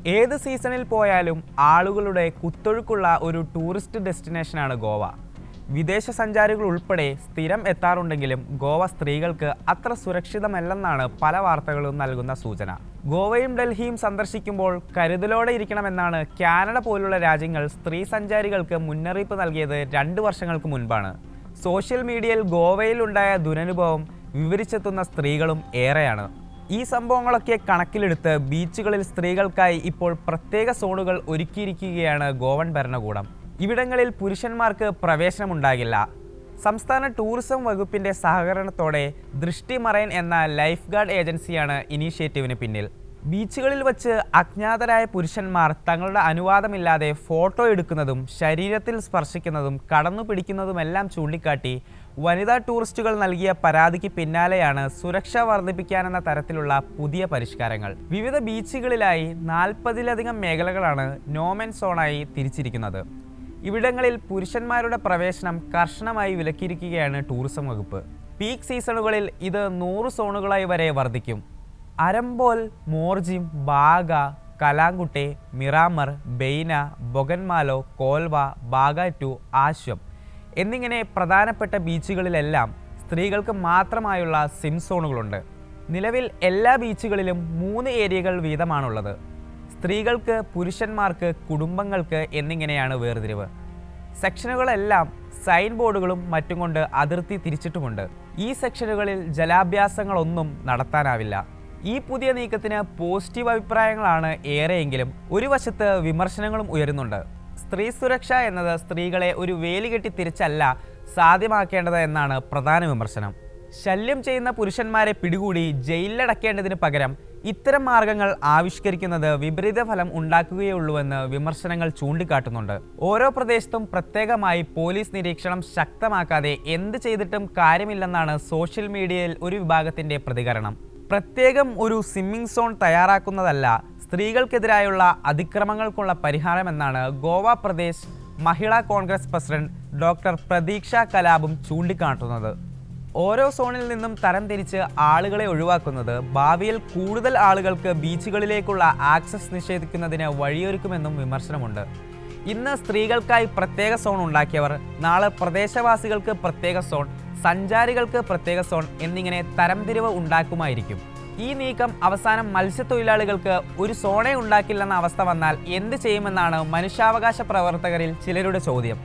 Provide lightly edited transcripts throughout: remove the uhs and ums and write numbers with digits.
ഏത് സീസണിൽ പോയാലും ആളുകളുടെ കുത്തൊഴുക്കുള്ള ഒരു ടൂറിസ്റ്റ് ഡെസ്റ്റിനേഷനാണ് ഗോവ. വിദേശ സഞ്ചാരികൾ ഉൾപ്പെടെ സ്ഥിരം എത്താറുണ്ടെങ്കിലും ഗോവ സ്ത്രീകൾക്ക് അത്ര സുരക്ഷിതമല്ലെന്നാണ് പല വാർത്തകളും നൽകുന്ന സൂചന. ഗോവയും ഡൽഹിയും സന്ദർശിക്കുമ്പോൾ കരുതലോടെ ഇരിക്കണമെന്നാണ് കാനഡ പോലുള്ള രാജ്യങ്ങൾ സ്ത്രീ സഞ്ചാരികൾക്ക് മുന്നറിയിപ്പ് നൽകിയത് 2 വർഷങ്ങൾക്ക് മുൻപാണ്. സോഷ്യൽ മീഡിയയിൽ ഗോവയിൽ ഉണ്ടായ ദുരനുഭവം വിവരിച്ചെത്തുന്ന സ്ത്രീകളും ഏറെയാണ്. ഈ സംഭവങ്ങളൊക്കെ കണക്കിലെടുത്ത് ബീച്ചുകളിൽ സ്ത്രീകൾക്കായി ഇപ്പോൾ പ്രത്യേക സോണുകൾ ഒരുക്കിയിരിക്കുകയാണ് ഗോവൻ ഭരണകൂടം. ഇവിടങ്ങളിൽ പുരുഷന്മാർക്ക് പ്രവേശനമുണ്ടാകില്ല. സംസ്ഥാന ടൂറിസം വകുപ്പിന്റെ സഹകരണത്തോടെ ദൃഷ്ടി മറൈൻ എന്ന ലൈഫ് ഗാർഡ് ഏജൻസിയാണ് ഇനീഷ്യേറ്റീവിന് പിന്നിൽ. ബീച്ചുകളിൽ വച്ച് അജ്ഞാതരായ പുരുഷന്മാർ തങ്ങളുടെ അനുവാദമില്ലാതെ ഫോട്ടോ എടുക്കുന്നതും ശരീരത്തിൽ സ്പർശിക്കുന്നതും കടന്നു പിടിക്കുന്നതുമെല്ലാം ചൂണ്ടിക്കാട്ടി വനിതാ ടൂറിസ്റ്റുകൾ നൽകിയ പരാതിക്ക് പിന്നാലെയാണ് സുരക്ഷ വർദ്ധിപ്പിക്കാനെന്ന തരത്തിലുള്ള പുതിയ പരിഷ്കാരങ്ങൾ. വിവിധ ബീച്ചുകളിലായി 40-ലധികം മേഖലകളാണ് നോമെൻ സോണായി തിരിച്ചിരിക്കുന്നത്. ഇവിടങ്ങളിൽ പുരുഷന്മാരുടെ പ്രവേശനം കർശനമായി വിലക്കിയിരിക്കുകയാണ് ടൂറിസം വകുപ്പ്. പീക്ക് സീസണുകളിൽ ഇത് 100 സോണുകളായി വരെ വർദ്ധിക്കും. അരംബോൽ, മോർജിം, ബാഗ, കലാങ്കുട്ടെ, മിറാമർ, ബെയ്ന, ബൊഗൻമാലോ, കോൽവ, ബാഗ-2, ആശ്വം എന്നിങ്ങനെ പ്രധാനപ്പെട്ട ബീച്ചുകളിലെല്ലാം സ്ത്രീകൾക്ക് മാത്രമായുള്ള സിം സോണുകളുണ്ട്. നിലവിൽ എല്ലാ ബീച്ചുകളിലും 3 ഏരിയകൾ വീതമാണുള്ളത്. സ്ത്രീകൾക്ക്, പുരുഷന്മാർക്ക്, കുടുംബങ്ങൾക്ക് എന്നിങ്ങനെയാണ് വേർതിരിവ്. സെക്ഷനുകളെല്ലാം സൈൻ ബോർഡുകളും മറ്റും കൊണ്ട് അതിർത്തി തിരിച്ചിട്ടുമുണ്ട്. ഈ സെക്ഷനുകളിൽ ജലാഭ്യാസങ്ങളൊന്നും നടത്താനാവില്ല. ഈ പുതിയ നീക്കത്തിന് പോസിറ്റീവ് അഭിപ്രായങ്ങളാണ് ഏറെയെങ്കിലും ഒരു വശത്ത് വിമർശനങ്ങളും ഉയരുന്നുണ്ട്. സ്ത്രീ സുരക്ഷ എന്നത് സ്ത്രീകളെ ഒരു വേലികെട്ടി തിരിച്ചല്ല സാധ്യമാക്കേണ്ടത് എന്നാണ് പ്രധാന വിമർശനം. ശല്യം ചെയ്യുന്ന പുരുഷന്മാരെ പിടികൂടി ജയിലിലടക്കേണ്ടതിന് പകരം ഇത്തരം മാർഗങ്ങൾ ആവിഷ്കരിക്കുന്നത് വിപരീത ഫലം ഉണ്ടാക്കുകയുള്ളൂവെന്ന് വിമർശനങ്ങൾ ചൂണ്ടിക്കാട്ടുന്നുണ്ട്. ഓരോ പ്രദേശത്തും പ്രത്യേകമായി പോലീസ് നിരീക്ഷണം ശക്തമാക്കാതെ എന്ത് ചെയ്തിട്ടും കാര്യമില്ലെന്നാണ് സോഷ്യൽ മീഡിയയിൽ ഒരു വിഭാഗത്തിന്റെ പ്രതികരണം. പ്രത്യേകം ഒരു സ്വിമ്മിംഗ് സോൺ തയ്യാറാക്കുന്നതല്ല സ്ത്രീകൾക്കെതിരായുള്ള അതിക്രമങ്ങൾക്കുള്ള പരിഹാരമെന്നാണ് ഗോവ പ്രദേശ് മഹിളാ കോൺഗ്രസ് പ്രസിഡന്റ് ഡോക്ടർ പ്രതീക്ഷ കലാപും ചൂണ്ടിക്കാട്ടുന്നത്. ഓരോ സോണിൽ നിന്നും തരംതിരിച്ച് ആളുകളെ ഒഴിവാക്കുന്നത് ഭാവിയിൽ കൂടുതൽ ആളുകൾക്ക് ബീച്ചുകളിലേക്കുള്ള ആക്സസ് നിഷേധിക്കുന്നതിന് വഴിയൊരുക്കുമെന്നും വിമർശനമുണ്ട്. ഇന്ന് സ്ത്രീകൾക്കായി പ്രത്യേക സോൺ ഉണ്ടാക്കിയവർ നാളെ പ്രദേശവാസികൾക്ക് പ്രത്യേക സോൺ, സഞ്ചാരികൾക്ക് പ്രത്യേക സോൺ എന്നിങ്ങനെ തരംതിരിവ് ഉണ്ടാക്കുമായിരിക്കും. ഈ നീക്കം അവസാനം മത്സ്യത്തൊഴിലാളികൾക്ക് ഒരു സോണേ ഉണ്ടാക്കില്ലെന്ന അവസ്ഥ വന്നാൽ എന്ത് ചെയ്യുമെന്നാണ് മനുഷ്യാവകാശ പ്രവർത്തകരിൽ ചിലരുടെ ചോദ്യം.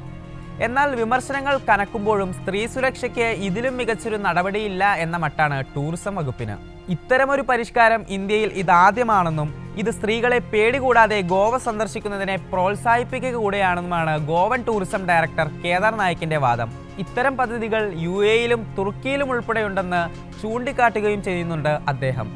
എന്നാൽ വിമർശനങ്ങൾ കനക്കുമ്പോഴും സ്ത്രീ സുരക്ഷയ്ക്ക് ഇതിലും മികച്ചൊരു നടപടിയില്ല എന്ന മട്ടാണ് ടൂറിസം വകുപ്പിന്. ഇത്തരമൊരു പരിഷ്കാരം ഇന്ത്യയിൽ ഇതാദ്യമാണെന്നും ഇത് സ്ത്രീകളെ പേടികൂടാതെ ഗോവ സന്ദർശിക്കുന്നതിനെ പ്രോത്സാഹിപ്പിക്കുക കൂടെയാണെന്നുമാണ് ഗോവൻ ടൂറിസം ഡയറക്ടർ കേദാർ നായിക്കിന്റെ വാദം. ഇത്തരം പദ്ധതികൾ UAE-യിലും തുർക്കിയിലും ഉൾപ്പെടെയുണ്ടെന്ന് ചൂണ്ടിക്കാട്ടുകയും ചെയ്യുന്നുണ്ട് അദ്ദേഹം.